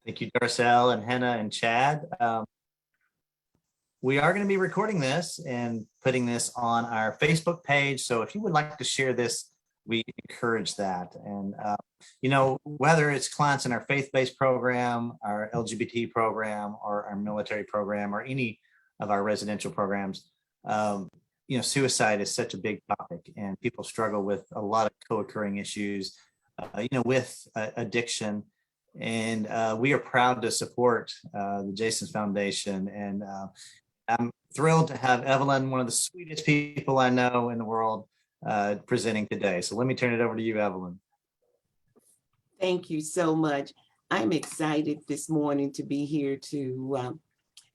Thank you, Darcel and Hena and Chad. We are going to be recording this and putting this on our Facebook page. So if you would like to share this, we encourage that. And, whether it's clients in our faith-based program, our LGBT program, or our military program, or any of our residential programs, suicide is such a big topic, and people struggle with a lot of co-occurring issues, with addiction. And we are proud to support the Jason's Foundation. And I'm thrilled to have Evelyn, one of the sweetest people I know in the world, presenting today. So let me turn it over to you, Evelyn. Thank you so much. I'm excited this morning to be here to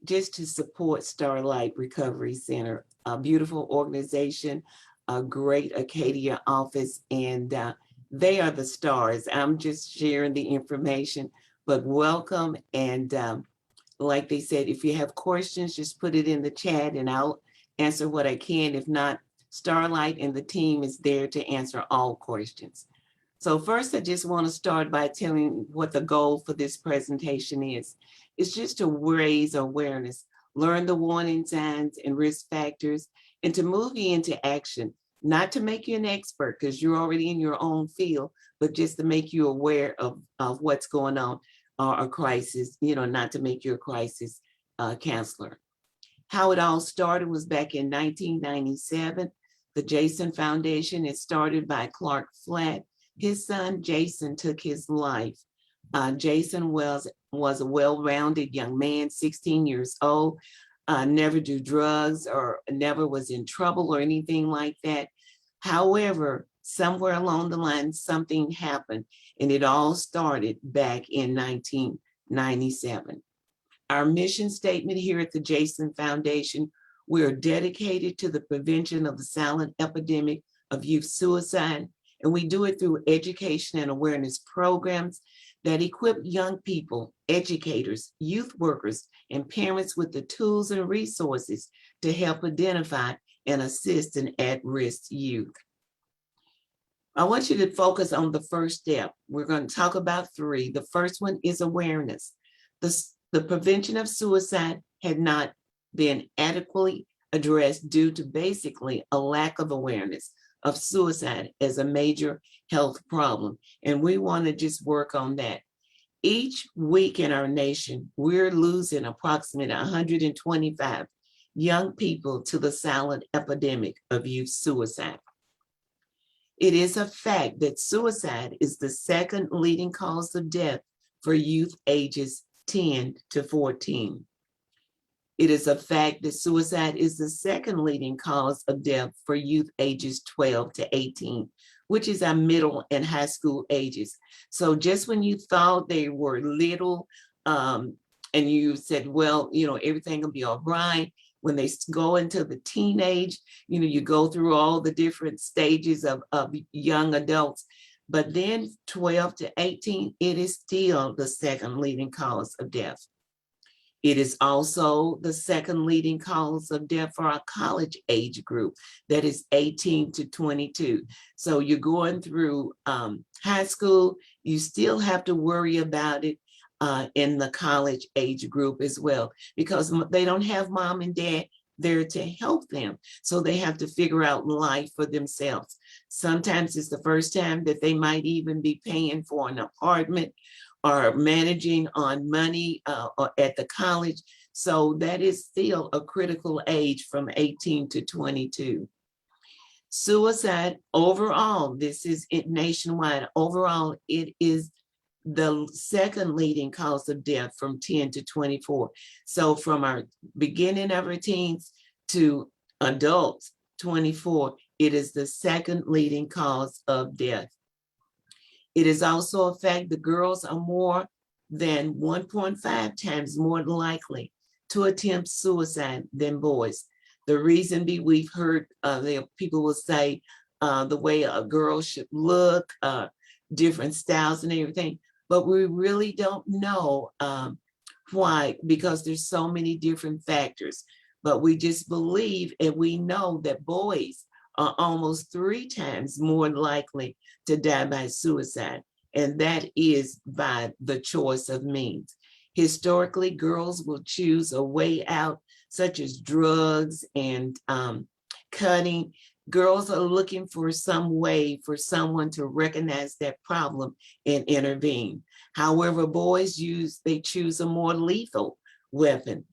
just to support Starlite Recovery Center, a beautiful organization, a great Acadia office, and they are the stars. I'm just sharing the information, but welcome. And like they said, if you have questions, just put it in the chat and I'll answer what I can. If not, Starlight and the team is there to answer all questions. So first, I just want to start by telling what the goal for this presentation is. It's just to raise awareness, learn the warning signs and risk factors, and to move you into action, not to make you an expert because you're already in your own field, but just to make you aware of what's going on, a crisis, not to make you a crisis counselor. How it all started was back in 1997. The Jason Foundation is started by Clark Flatt. His son, Jason, took his life. Jason was a well-rounded young man, 16 years old, never do drugs or never was in trouble or anything like that. However, somewhere along the line, something happened, and it all started back in 1997. Our mission statement here at the Jason Foundation: we are dedicated to the prevention of the silent epidemic of youth suicide, and we do it through education and awareness programs that equip young people, educators, youth workers, and parents with the tools and resources to help identify and assist an at-risk youth. I want you to focus on the first step. We're going to talk about three. The first one is awareness. The prevention of suicide had not been adequately addressed due to basically a lack of awareness of suicide as a major health problem. And we want to just work on that. Each week in our nation, we're losing approximately 125 young people to the silent epidemic of youth suicide. It is a fact that suicide is the second leading cause of death for youth ages 10 to 14. It is a fact that suicide is the second leading cause of death for youth ages 12 to 18, which is our middle and high school ages. So just when you thought they were little and you said, well, everything will be all right, when they go into the teenage, you go through all the different stages of young adults. But then 12 to 18, it is still the second leading cause of death. It is also the second leading cause of death for our college age group, that is 18 to 22. So you're going through high school, you still have to worry about it in the college age group as well, because they don't have mom and dad there to help them. So they have to figure out life for themselves. Sometimes it's the first time that they might even be paying for an apartment or managing on money or at the college. So that is still a critical age from 18 to 22. Suicide overall, this is it nationwide, overall, it is the second leading cause of death from 10 to 24. So from our beginning of our teens to adults, 24, it is the second leading cause of death. It is also a fact that girls are more than 1.5 times more likely to attempt suicide than boys. The reason be, we've heard people will say the way a girl should look, different styles and everything, but we really don't know why, because there's so many different factors. But we just believe and we know that boys are almost 3 times more likely to die by suicide. And that is by the choice of means. Historically, girls will choose a way out, such as drugs and cutting. Girls are looking for some way for someone to recognize that problem and intervene. However, boys choose a more lethal weapon,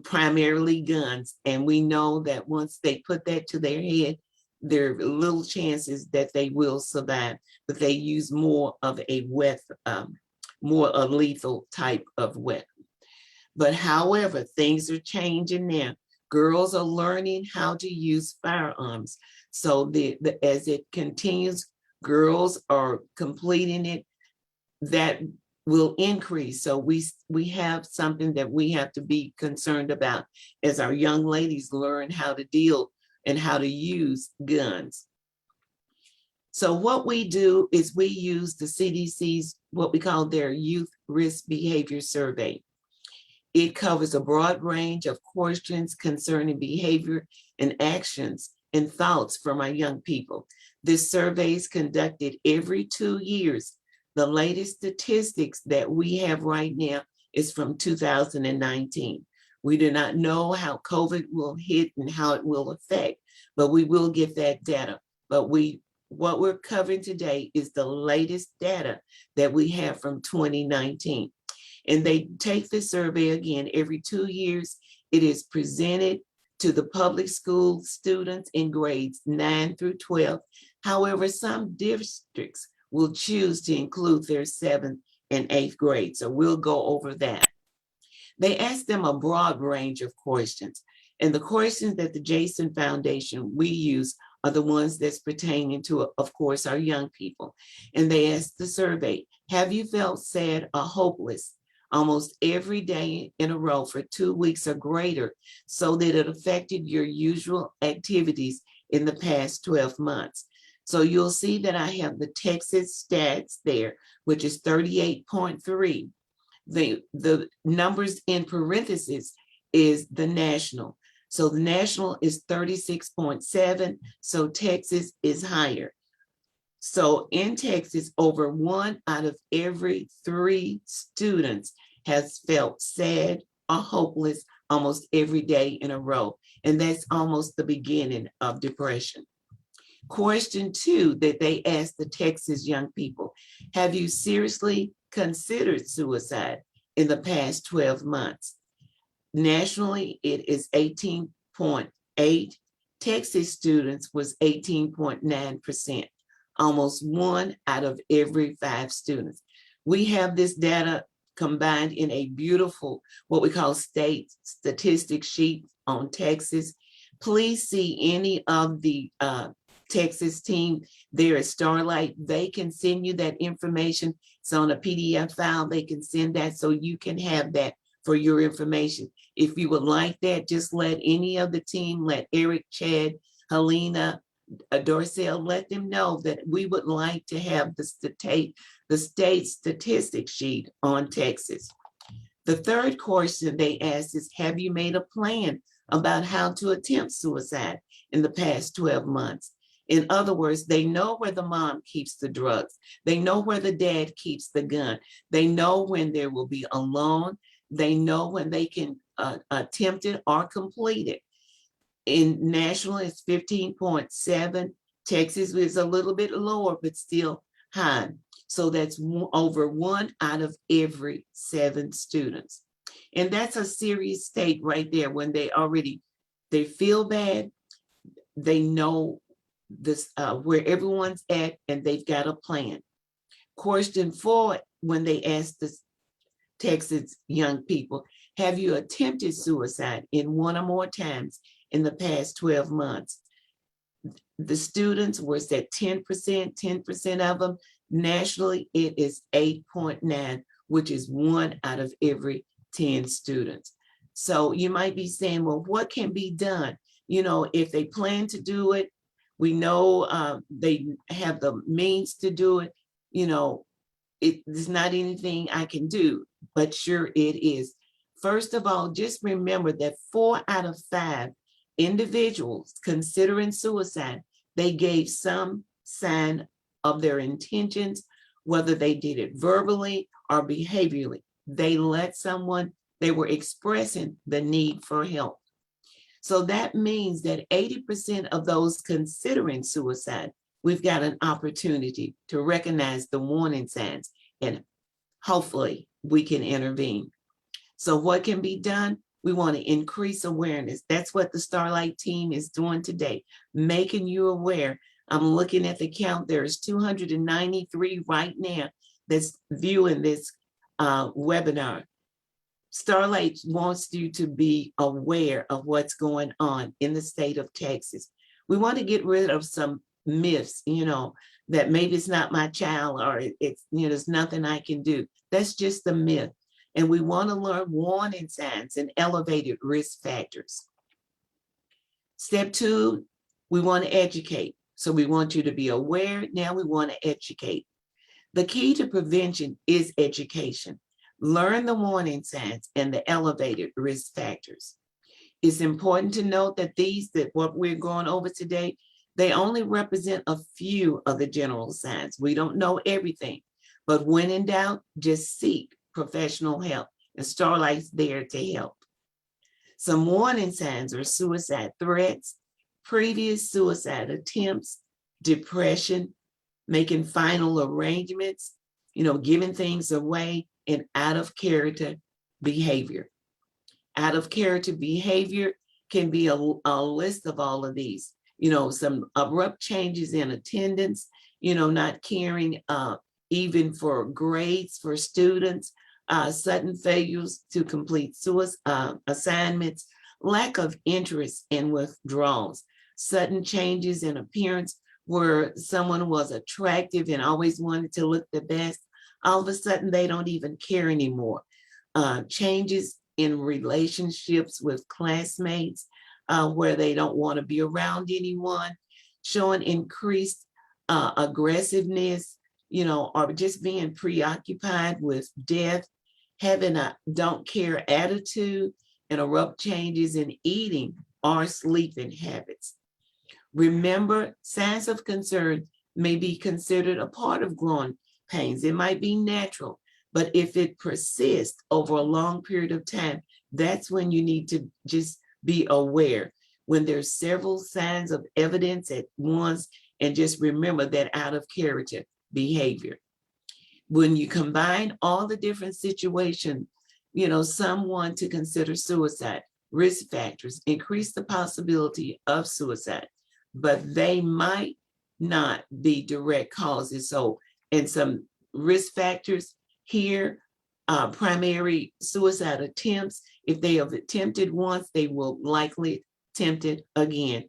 primarily guns. And we know that once they put that to their head, there are little chances that they will survive, but they use more of a more a lethal type of weapon. But however, things are changing now. Girls are learning how to use firearms. So as it continues, girls are completing it. That will increase. So we have something that we have to be concerned about as our young ladies learn how to deal and how to use guns. So what we do is we use the CDC's, what we call their Youth Risk Behavior Survey. It covers a broad range of questions concerning behavior and actions and thoughts from our young people. This survey is conducted every 2 years. The latest statistics that we have right now is from 2019. We do not know how COVID will hit and how it will affect, but we will get that data. But what we're covering today is the latest data that we have from 2019. And they take the survey again every 2 years. It is presented to the public school students in grades 9 through 12. However, some districts will choose to include their 7th and 8th grade. So we'll go over that. They ask them a broad range of questions. And the questions that the Jason Foundation we use are the ones that's pertaining to, of course, our young people. And they ask the survey, have you felt sad or hopeless almost every day in a row for 2 weeks or greater, so that it affected your usual activities in the past 12 months? So you'll see that I have the Texas stats there, which is 38.3. The numbers in parentheses is the national. So the national is 36.7, so Texas is higher. So in Texas, over 1 out of every 3 students has felt sad or hopeless almost every day in a row. And that's almost the beginning of depression. Question 2 that they asked the Texas young people, have you seriously considered suicide in the past 12 months? Nationally, it is 18.8. Texas students was 18.9%, almost 1 out of every 5 students. We have this data combined in a beautiful, what we call state statistics sheet on Texas. Please see any of the Texas team there at Starlite. They can send you that information. It's on a PDF file. They can send that so you can have that for your information. If you would like that, just let any of the team, let Eric, Chad, Helena, Darcel, let them know that we would like to have the state statistics sheet on Texas. The third question they asked is, have you made a plan about how to attempt suicide in the past 12 months? In other words, they know where the mom keeps the drugs. They know where the dad keeps the gun. They know when there will be alone. They know when they can attempt it or complete it. In national, it's 15.7. Texas is a little bit lower, but still high. So that's over 1 out of every 7 students. And that's a serious state right there. When they feel bad, they know this where everyone's at, and they've got a plan. Question 4, when they ask the Texas young people, have you attempted suicide in 1 or more times in the past 12 months? The students was at 10% of them. Nationally, it is 8.9, which is 1 out of every 10 students. So you might be saying, well, what can be done? You know, if they plan to do it, we know they have the means to do it. You know, it's not anything I can do, but sure it is. First of all, just remember that 4 out of 5 individuals considering suicide, they gave some sign of their intentions, whether they did it verbally or behaviorally. they were expressing the need for help. So that means that 80% of those considering suicide, we've got an opportunity to recognize the warning signs, and hopefully we can intervene. So what can be done? We want to increase awareness. That's what the Starlite team is doing today, making you aware. I'm looking at the count. There's 293 right now that's viewing this webinar. Starlight wants you to be aware of what's going on in the state of Texas. We want to get rid of some myths, that maybe it's not my child, or it's, there's nothing I can do. That's just a myth. And we want to learn warning signs and elevated risk factors. Step 2, we want to educate. So we want you to be aware. Now we want to educate. The key to prevention is education. Learn the warning signs and the elevated risk factors. It's important to note that what we're going over today, they only represent a few of the general signs. We don't know everything, but when in doubt, just seek professional help, and Starlight's there to help. Some warning signs are suicide threats, previous suicide attempts, depression, making final arrangements, giving things away, and out of character behavior. Out of character behavior can be a list of all of these, some abrupt changes in attendance, not caring even for grades for students, sudden failures to complete assignments, lack of interest and withdrawals, sudden changes in appearance where someone was attractive and always wanted to look the best. All of a sudden, they don't even care anymore. Changes in relationships with classmates where they don't want to be around anyone, showing increased aggressiveness, or just being preoccupied with death, having a don't care attitude, and abrupt changes in eating or sleeping habits. Remember, signs of concern may be considered a part of growing pains. It might be natural, but if it persists over a long period of time, that's when you need to just be aware. When there's several signs of evidence at once, and just remember that out of character behavior. When you combine all the different situations, someone to consider suicide, risk factors, increase the possibility of suicide, but they might not be direct causes. So, and some risk factors here, primary suicide attempts. If they have attempted once, they will likely attempt it again.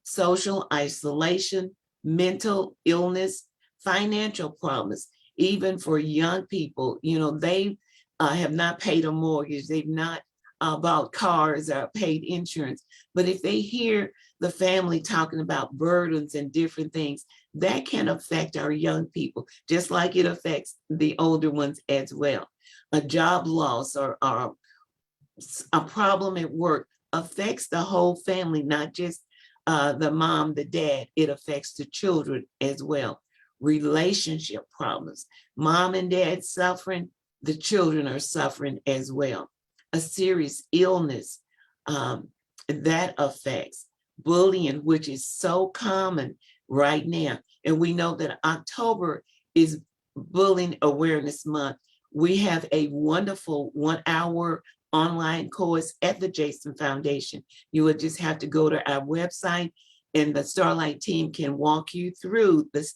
Social isolation, mental illness, financial problems, even for young people, they have not paid a mortgage, they've not bought cars or paid insurance. But if they hear the family talking about burdens and different things, that can affect our young people, just like it affects the older ones as well. A job loss or a problem at work affects the whole family, not just the mom, the dad. It affects the children as well. Relationship problems, mom and dad suffering, the children are suffering as well. A serious illness that affects bullying, which is so common right now. And we know that October is Bullying Awareness Month. We have a wonderful 1-hour online course at the Jason Foundation. You would just have to go to our website, and the Starlight team can walk you through this,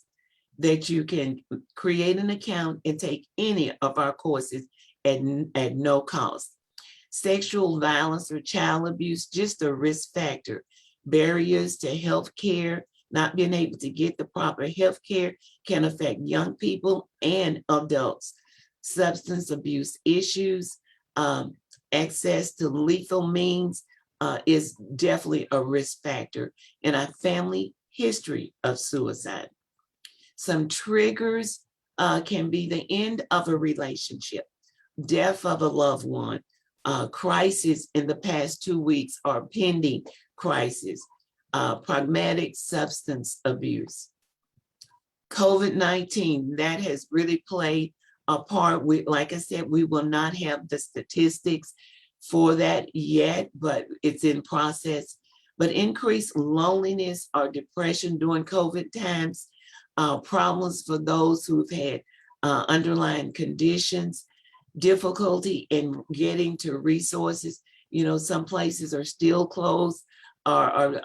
that you can create an account and take any of our courses at no cost. Sexual violence or child abuse, just a risk factor. Barriers to health care, not being able to get the proper health care can affect young people and adults. Substance abuse issues, access to lethal means is definitely a risk factor, and a family history of suicide. Some triggers can be the end of a relationship, death of a loved one, crisis in the past 2 weeks or pending crisis, pragmatic substance abuse. COVID-19, that has really played apart. Like I said, we will not have the statistics for that yet, but it's in process. But increased loneliness or depression during COVID times, problems for those who've had underlying conditions, difficulty in getting to resources. Some places are still closed, are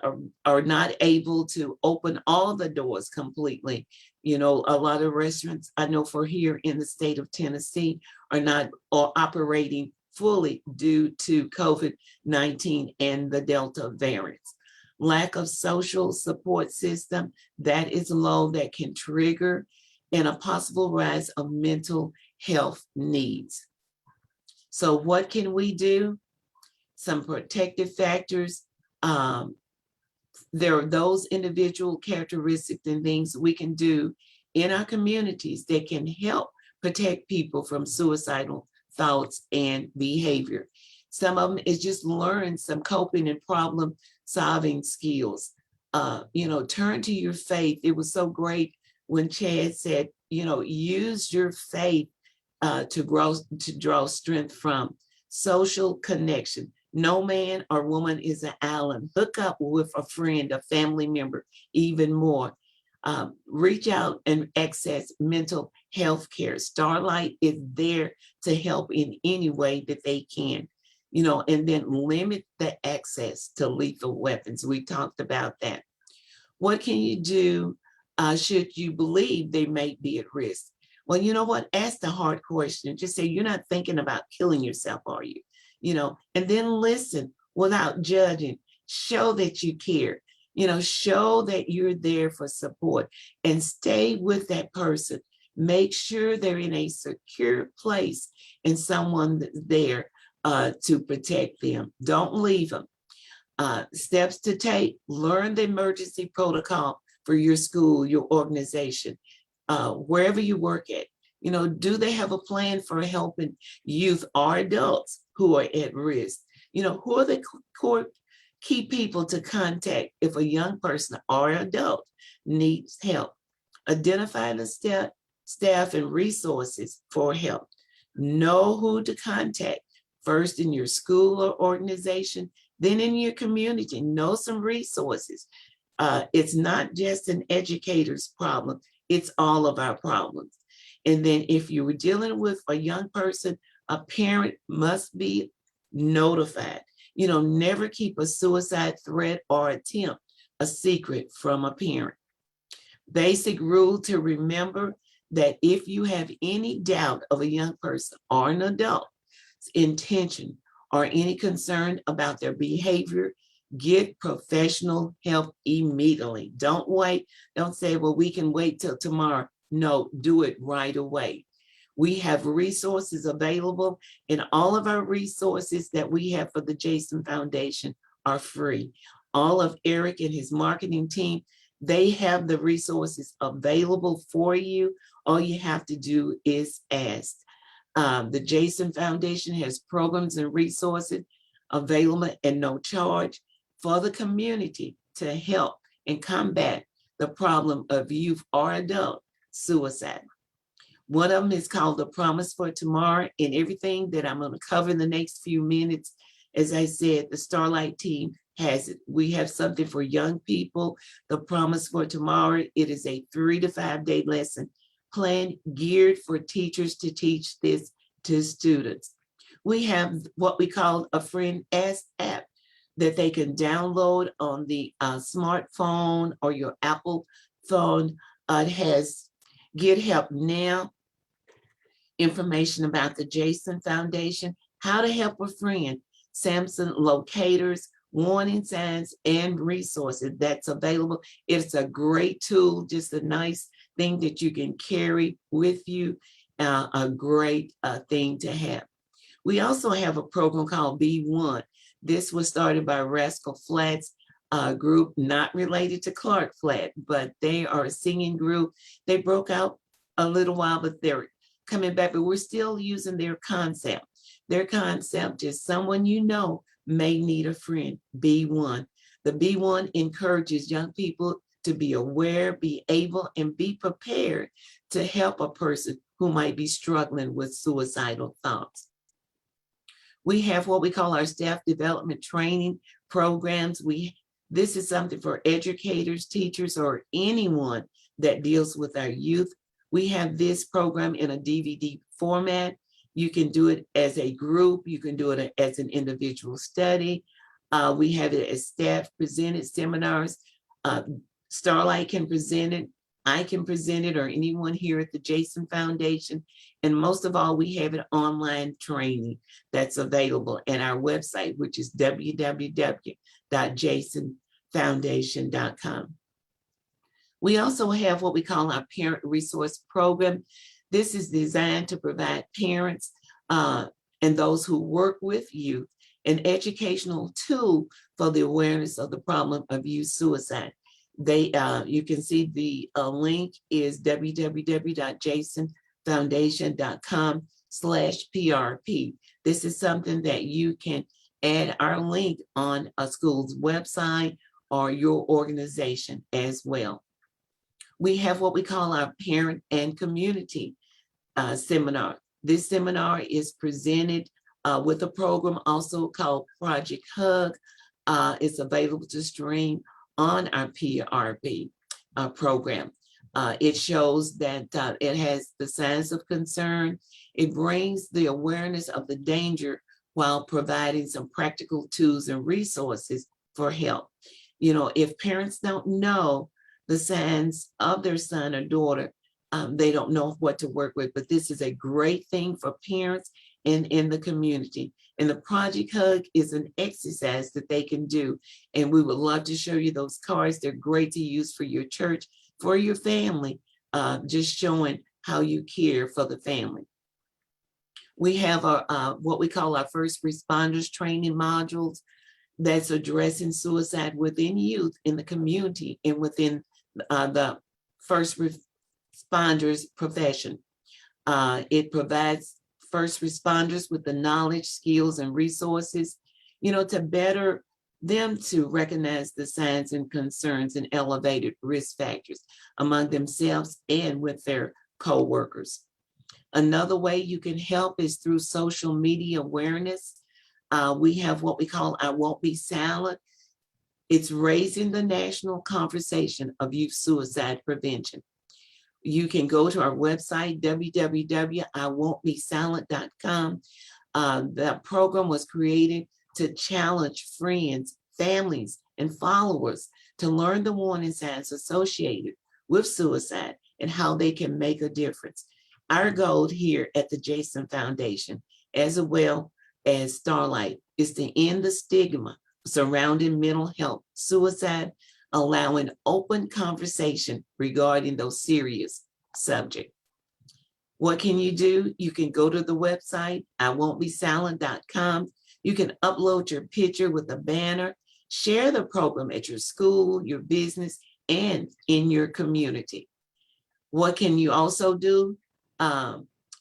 not able to open all the doors completely. A lot of restaurants, I know for here in the state of Tennessee, are not operating fully due to COVID-19 and the Delta variants. Lack of social support system, that is low, that can trigger and a possible rise of mental health needs. So what can we do? Some protective factors. There are those individual characteristics and things we can do in our communities that can help protect people from suicidal thoughts and behavior. Some of them is just learn some coping and problem solving skills. Turn to your faith. It was so great when Chad said, use your faith to draw strength from. Social connection. No man or woman is an island. Hook up with a friend, a family member, even more. Reach out and access mental health care. Starlite is there to help in any way that they can, and then limit the access to lethal weapons. We talked about that. What can you do should you believe they may be at risk? Well, you know what? Ask the hard question. Just say, you're not thinking about killing yourself, are you? And then listen without judging. Show that you care. Show that you're there for support and stay with that person. Make sure they're in a secure place and someone that's there to protect them. Don't leave them. Steps to take: learn the emergency protocol for your school, your organization, wherever you work at. Do they have a plan for helping youth or adults who are at risk? Who are the core key people to contact if a young person or adult needs help? Identify the staff and resources for help. Know who to contact, first in your school or organization, then in your community. Know some resources. It's not just an educator's problem, it's all of our problems. And then if you were dealing with a young person, a parent must be notified. Never keep a suicide threat or attempt a secret from a parent. Basic rule to remember: that if you have any doubt of a young person or an adult's intention or any concern about their behavior, get professional help immediately. Don't wait. Don't say, well, we can wait till tomorrow. No, do it right away. We have resources available, and all of our resources that we have for the Jason Foundation are free. All of Eric and his marketing team, they have the resources available for you. All you have to do is ask. The Jason Foundation has programs and resources available at no charge for the community to help and combat the problem of youth or adult suicide. One of them is called The Promise for Tomorrow, and everything that I'm going to cover in the next few minutes, as I said, the Starlite team has it. We have something for young people, The Promise for Tomorrow. It is a 3 to 5 day lesson plan geared for teachers to teach this to students. We have what we call a Friend Ask app that they can download on the smartphone or your Apple phone. It has Get Help Now, information about the Jason Foundation, how to help a friend, Samson locators, warning signs, and resources that's available. It's a great tool, just a nice thing that you can carry with you, a great thing to have. We also have a program called B1. This was started by Rascal Flatts group, not related to Clark Flat, but they are a singing group. They broke out a little while, but they're coming back, but we're still using their concept. Their concept is someone you know may need a friend, B1. The B1 encourages young people to be aware, be able, and be prepared to help a person who might be struggling with suicidal thoughts. We have what we call our staff development training programs. This is something for educators, teachers, or anyone that deals with our youth. We have this program in a DVD format. You can do it as a group. You can do it as an individual study. We have it as staff presented seminars. Starlite can present it. I can present it, or anyone here at the Jason Foundation. And most of all, we have an online training that's available at our website, which is www.jasonfoundation.com. We also have what we call our Parent Resource Program. This is designed to provide parents and those who work with youth an educational tool for the awareness of the problem of youth suicide. You can see the link is www.jasonfoundation.com/PRP. This is something that you can add our link on a school's website or your organization as well. We have what we call our parent and community seminar. This seminar is presented with a program also called Project Hug. It's available to stream on our PRP program. It shows that it has the signs of concern. It brings the awareness of the danger while providing some practical tools and resources for help. You know, if parents don't know the signs of their son or daughter, they don't know what to work with, but this is a great thing for parents and in the community. And the Project Hug is an exercise that they can do. And we would love to show you those cards. They're great to use for your church, for your family, just showing how you care for the family. We have what we call our first responders training modules that's addressing suicide within youth in the community and within the first responders profession. It provides first responders with the knowledge, skills, and resources, you know, to better them to recognize the signs and concerns and elevated risk factors among themselves and with their co-workers. Another way you can help is through social media awareness. We have what we call I Won't Be Silent. It's raising the national conversation of youth suicide prevention. You can go to our website, www.iwon'tbesilent.com. That program was created to challenge friends, families, and followers to learn the warning signs associated with suicide and how they can make a difference. Our goal here at the Jason Foundation, as well as Starlite, is to end the stigma surrounding mental health, suicide, allowing open conversation regarding those serious subjects. What can you do? You can go to the website, iwon'tbesilent.com. You can upload your picture with a banner, share the program at your school, your business, and in your community. What can you also do?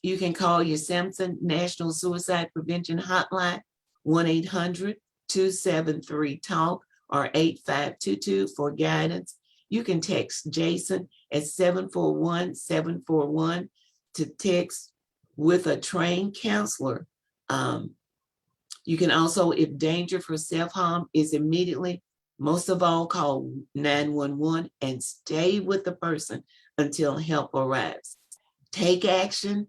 You can call your Sampson National Suicide Prevention Hotline, 1-800-273-TALK or 8522 for guidance. You can text Jason at 741-741 to text with a trained counselor. You can also, if danger for self-harm is immediately, most of all, call 911 and stay with the person until help arrives. Take action.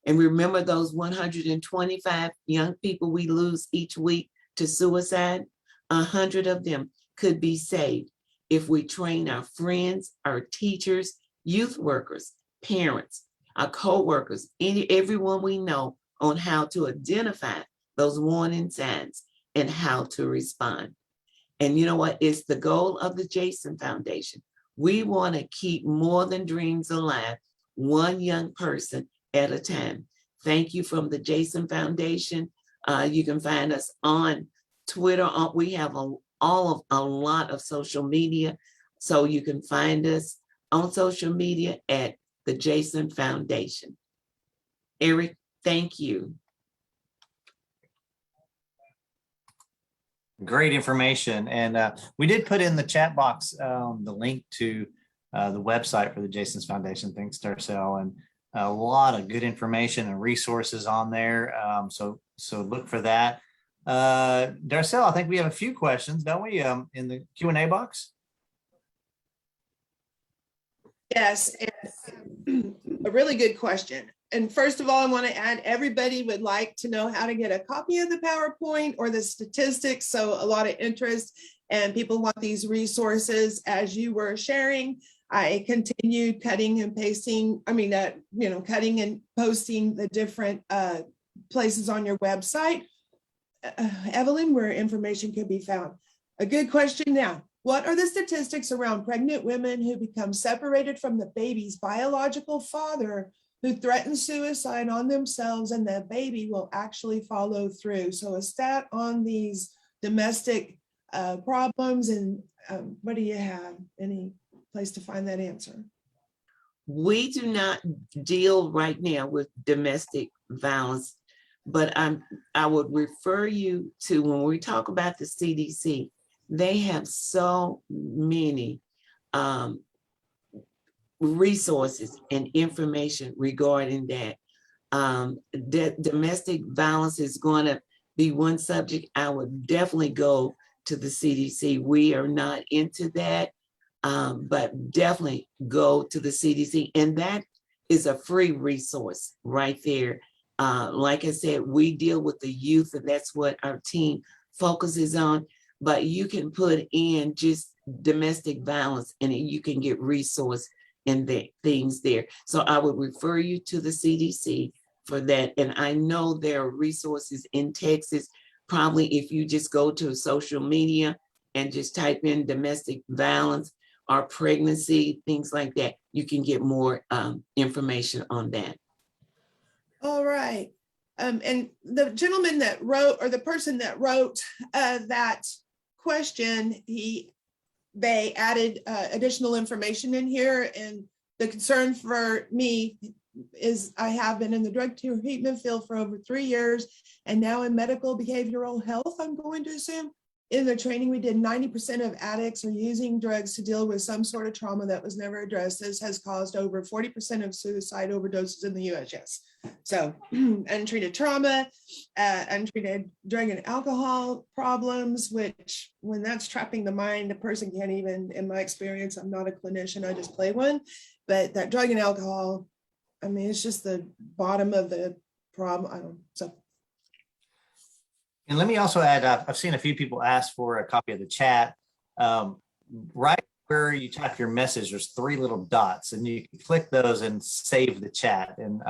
And remember those 125 young people we lose each week to suicide. 100 of them could be saved if we train our friends, our teachers, youth workers, parents, our co-workers, everyone we know on how to identify those warning signs and how to respond. And you know what? It's the goal of the Jason Foundation. We want to keep more than dreams alive, one young person at a time. Thank you from the Jason Foundation. You can find us on Twitter. We have a lot of social media, so you can find us on social media at the Jason Foundation. Eric, thank you. Great information. And we did put in the chat box the link to the website for the Jason's Foundation. Thanks, Darcel. And a lot of good information and resources on there. So look for that. Darcel, I think we have a few questions, don't we, in the Q&A box? Yes, and a really good question. And first of all, I want to add, everybody would like to know how to get a copy of the PowerPoint or the statistics. So a lot of interest, and people want these resources. As you were sharing, I continued cutting and pasting, cutting and posting the different places on your website, Evelyn, where information could be found. A good question now. What are the statistics around pregnant women who become separated from the baby's biological father, who threaten suicide on themselves, and the baby will actually follow through? So a stat on these domestic problems, and what do you have? Any place to find that answer? We do not deal right now with domestic violence, but I would refer you to, when we talk about the CDC, they have so many resources and information regarding that. Domestic violence is going to be one subject. I would definitely go to the CDC. We are not into that, but definitely go to the CDC. And that is a free resource right there. Like I said, we deal with the youth, and that's what our team focuses on. But you can put in just domestic violence, and you can get resource and the things there. So I would refer you to the CDC for that. And I know there are resources in Texas. Probably if you just go to social media and just type in domestic violence or pregnancy, things like that, you can get more information on that. All right. And the gentleman that wrote, or the person that wrote that question, they added additional information in here. And the concern for me is I have been in the drug treatment field for over 3 years, and now in medical behavioral health, I'm going to assume. In the training we did, 90% of addicts are using drugs to deal with some sort of trauma that was never addressed. This has caused over 40% of suicide overdoses in the US, yes. So untreated trauma, untreated drug and alcohol problems, which when that's trapping the mind, a person can't even, in my experience, I'm not a clinician, I just play one, but that drug and alcohol, I mean, it's just the bottom of the problem. And let me also add, I've seen a few people ask for a copy of the chat. Right where you type your message, there's 3 little dots, and you can click those and save the chat. And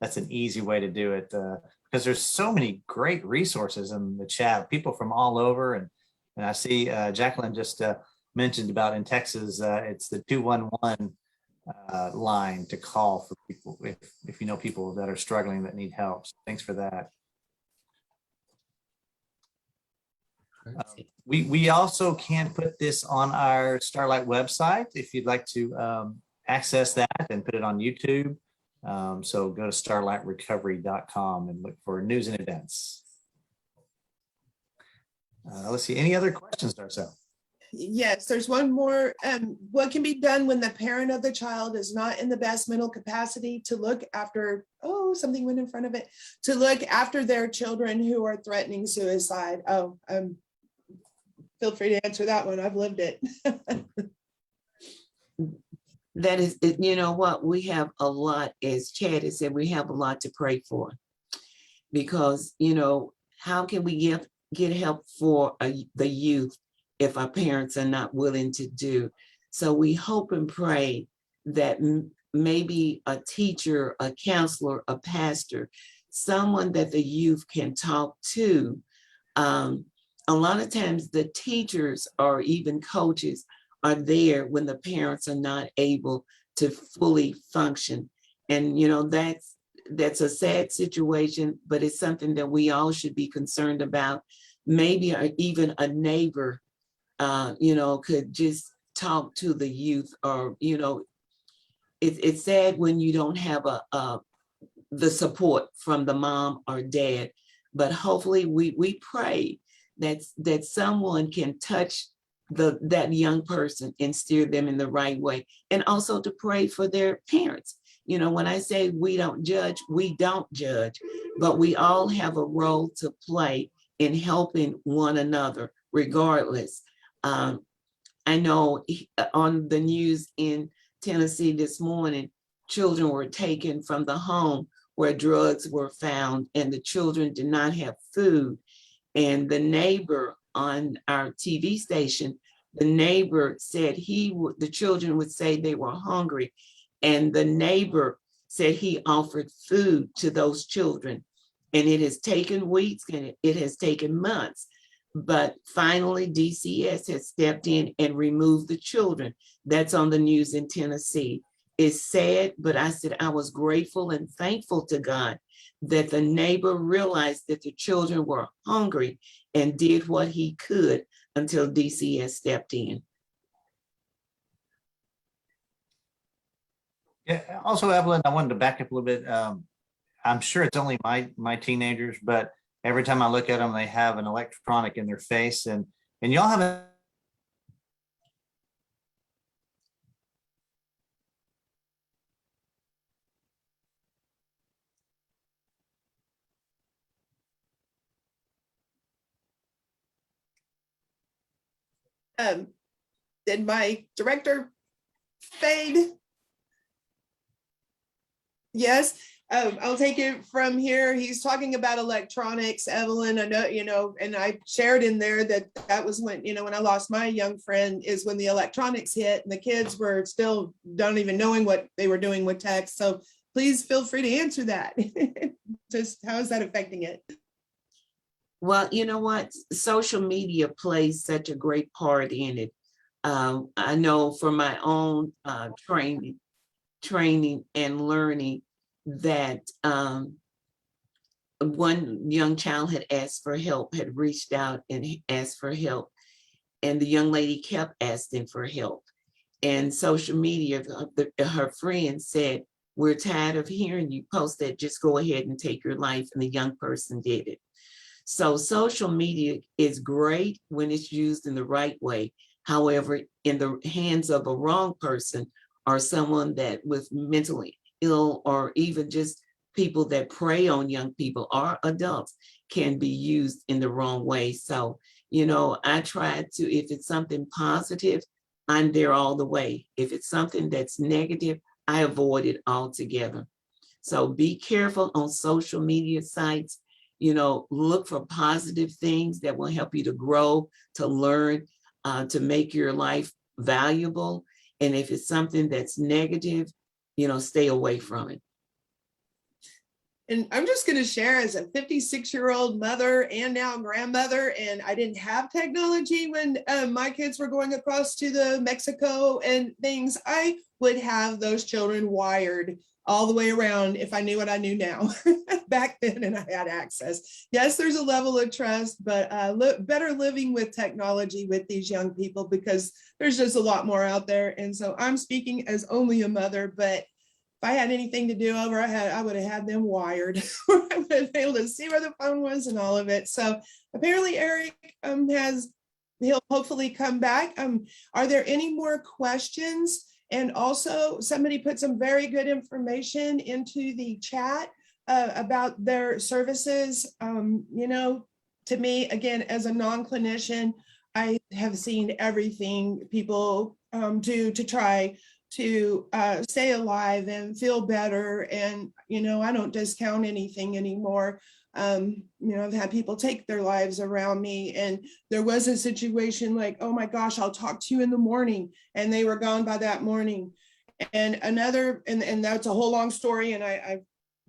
that's an easy way to do it, because there's so many great resources in the chat, people from all over. And I see Jacqueline just mentioned about in Texas, it's the 211 line to call for people if you know people that are struggling that need help. So thanks for that. We also can put this on our Starlite website if you'd like to access that and put it on YouTube. So go to starliterecovery.com and look for news and events. Let's see, any other questions, Darcel? Yes, there's one more. What can be done when the parent of the child is not in the best mental capacity to look after, something went in front of it, to look after their children who are threatening suicide? Feel free to answer that one. I've lived it. That is, you know what, we have a lot, as Chad has said, we have a lot to pray for, because, how can we get help for the youth if our parents are not willing to do? So we hope and pray that maybe a teacher, a counselor, a pastor, someone that the youth can talk to. A lot of times the teachers or even coaches are there when the parents are not able to fully function. And, that's a sad situation, but it's something that we all should be concerned about. Maybe even a neighbor, could just talk to the youth, or, it's sad when you don't have the support from the mom or dad, but hopefully we pray that someone can touch that young person and steer them in the right way, and also to pray for their parents. You know, when I say we don't judge, we don't judge, but we all have a role to play in helping one another regardless. I know on the news in Tennessee this morning, children were taken from the home where drugs were found and the children did not have food. And the neighbor on our TV station, the neighbor said the children would say they were hungry. And the neighbor said he offered food to those children. And it has taken weeks and it has taken months. But finally, DCS has stepped in and removed the children. That's on the news in Tennessee. It's sad, but I said I was grateful and thankful to God that the neighbor realized that the children were hungry and did what he could until DCS stepped in. Yeah, also, Evelyn, I wanted to back up a little bit. I'm sure it's only my teenagers, but every time I look at them, they have an electronic in their face, and y'all have a Did my director fade? Yes. I'll take it from here. He's talking about electronics, Evelyn. I know, you know, and I shared in there that was when, you know, when I lost my young friend is when the electronics hit and the kids were still don't even knowing what they were doing with tech. So please feel free to answer that. Just how is that affecting it? Well, you know what? Social media plays such a great part in it. I know for my own training and learning that one young child had asked for help, had reached out and asked for help. And the young lady kept asking for help. And social media, her friend said, "We're tired of hearing you post that, just go ahead and take your life." And the young person did it. So social media is great when it's used in the right way. However, in the hands of a wrong person or someone that was mentally ill, or even just people that prey on young people or adults, can be used in the wrong way. So, you know, I try to, if it's something positive, I'm there all the way. If it's something that's negative, I avoid it altogether. So be careful on social media sites. You know, look for positive things that will help you to grow, to learn, to make your life valuable. And if it's something that's negative, you know, stay away from it. And I'm just going to share, as a 56-year-old mother and now grandmother, and I didn't have technology when my kids were going across to the Mexico and things. I would have those children wired all the way around if I knew what I knew now back then and I had access. Yes, there's a level of trust, but better living with technology with these young people, because there's just a lot more out there. And so I'm speaking as only a mother, but if I had anything to do over, I would have had them wired. I would have been able to see where the phone was and all of it. So apparently Eric he'll hopefully come back. Are there any more questions? And also somebody put some very good information into the chat about their services. You know, to me, again, as a non-clinician, I have seen everything people do to try to stay alive and feel better. And, you know, I don't discount anything anymore. You know, I've had people take their lives around me, and there was a situation like, oh my gosh, I'll talk to you in the morning, and they were gone by that morning. And another, and that's a whole long story, and I've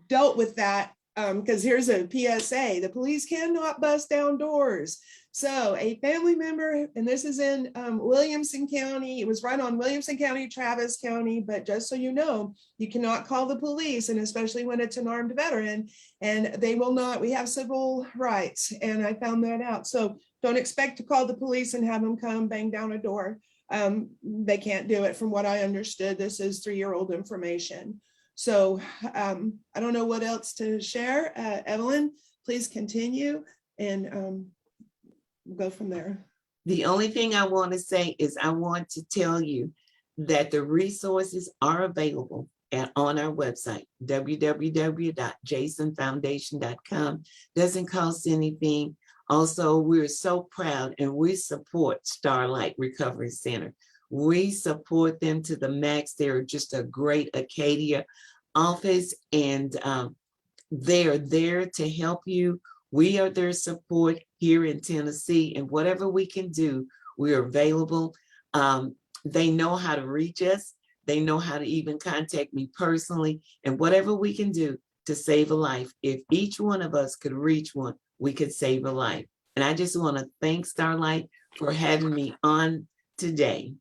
dealt with that because here's a PSA: the police cannot bust down doors. So a family member, and this is in Williamson County, it was right on Williamson County, Travis County, but just so you know, you cannot call the police, and especially when it's an armed veteran, and they will not, we have civil rights, and I found that out. So don't expect to call the police and have them come bang down a door. They can't do it, from what I understood. This is 3-year-old information. So I don't know what else to share. Evelyn, please continue, and we'll go from there. The only thing I want to say is I want to tell you that the resources are available. on our website, www.jasonfoundation.com. Doesn't cost anything. Also, we're so proud and we support Starlite Recovery Center. We support them to the max. They're just a great Acadia office, and they're there to help you. We are their support here in Tennessee, and whatever we can do, we're available. They know how to reach us. They know how to even contact me personally, and whatever we can do to save a life. If each one of us could reach one, we could save a life. And I just want to thank Starlite for having me on today.